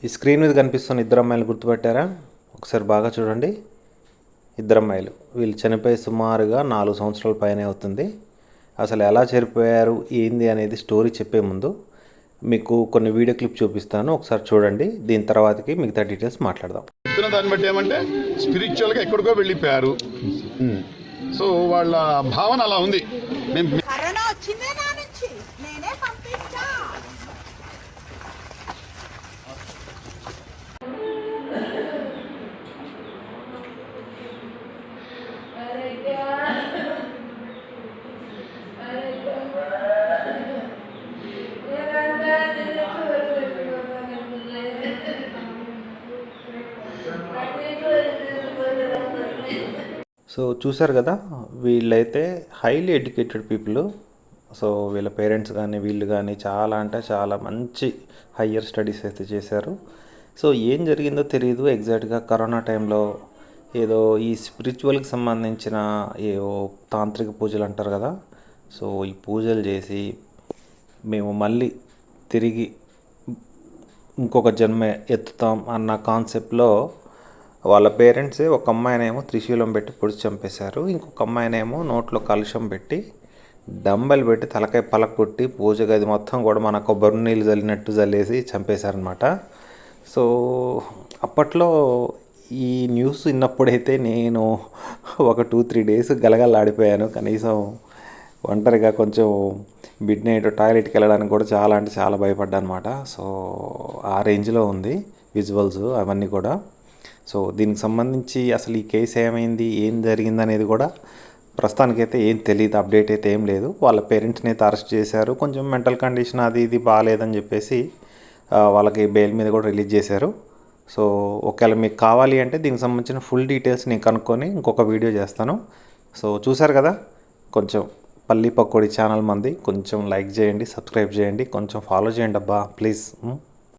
ఈ స్క్రీన్ మీద కనిపిస్తున్న ఇద్దరు అమ్మాయిలు గుర్తుపట్టారా? ఒకసారి బాగా చూడండి. ఇద్దరు అమ్మాయిలు, వీళ్ళు చనిపోయి సుమారుగా 4 సంవత్సరాల పైనే అవుతుంది. అసలు ఎలా చనిపోయారు ఏంది అనేది స్టోరీ చెప్పే ముందు మీకు కొన్ని వీడియో క్లిప్ చూపిస్తాను, ఒకసారి చూడండి. దీని తర్వాతకి మిగతా డీటెయిల్స్ మాట్లాడదాం. దాన్ని బట్టి ఏమంటే స్పిరిచువల్గా ఎక్కడికో వెళ్ళిపోయారు. సో వాళ్ళ భావన అలా ఉంది. సో చూసారు కదా, వీళ్ళైతే హైలీ ఎడ్యుకేటెడ్ పీపుల్. సో వీళ్ళ పేరెంట్స్ కానీ వీళ్ళు కానీ చాలా అంటే చాలా మంచి హయ్యర్ స్టడీస్ అయితే చేశారు. సో ఏం జరిగిందో తెలియదు ఎగ్జాక్ట్గా. కరోనా టైంలో ఏదో ఈ స్పిరిచువల్కి సంబంధించిన ఏవో తాంత్రిక పూజలు అంటారు కదా, సో ఈ పూజలు చేసి మేము మళ్ళీ తిరిగి ఇంకొక జన్మ ఎత్తుతాం అన్న కాన్సెప్ట్లో వాళ్ళ పేరెంట్సే ఒక అమ్మాయినేమో త్రిశూలం పెట్టి పొడిచి చంపేశారు. ఇంకొక అమ్మాయినేమో నోట్లో కలుషం పెట్టి డంబెల్ పెట్టి తలకాయ పలకొట్టి పూజ గది మొత్తం కూడా మన కొబ్బరి నీళ్ళు జల్లినట్టు జల్లేసి చంపేశారనమాట. సో అప్పట్లో ఈ న్యూస్ విన్నప్పుడైతే నేను ఒక 2-3 డేస్ గలగలాడిపోయాను. కనీసం ఒంటరిగా కొంచెం మిడ్ నైట్ టాయిలెట్కి వెళ్ళడానికి కూడా చాలా అంటే చాలా భయపడ్డా అనమాట. సో ఆ రేంజ్లో ఉంది విజువల్స్ అవన్నీ కూడా. సో దీనికి సంబంధించి అసలు ఈ కేసు ఏమైంది, ఏం జరిగింది అనేది కూడా ప్రస్తుతానికైతే ఏం తెలియదు, అప్డేట్ అయితే ఏం లేదు. వాళ్ళ పేరెంట్స్ని అయితే అరెస్ట్ చేశారు. కొంచెం మెంటల్ కండిషన్ అది ఇది బాగాలేదని చెప్పేసి వాళ్ళకి బెయిల్ మీద కూడా రిలీజ్ చేశారు. సో ఒకవేళ మీకు కావాలి అంటే దీనికి సంబంధించిన ఫుల్ డీటెయిల్స్ నేను కనుక్కొని ఇంకొక వీడియో చేస్తాను. సో చూసారు కదా, కొంచెం పల్లి పకోడీ ఛానల్ మంది, కొంచెం లైక్ చేయండి, సబ్స్క్రైబ్ చేయండి, కొంచెం ఫాలో చేయండి అబ్బా ప్లీజ్.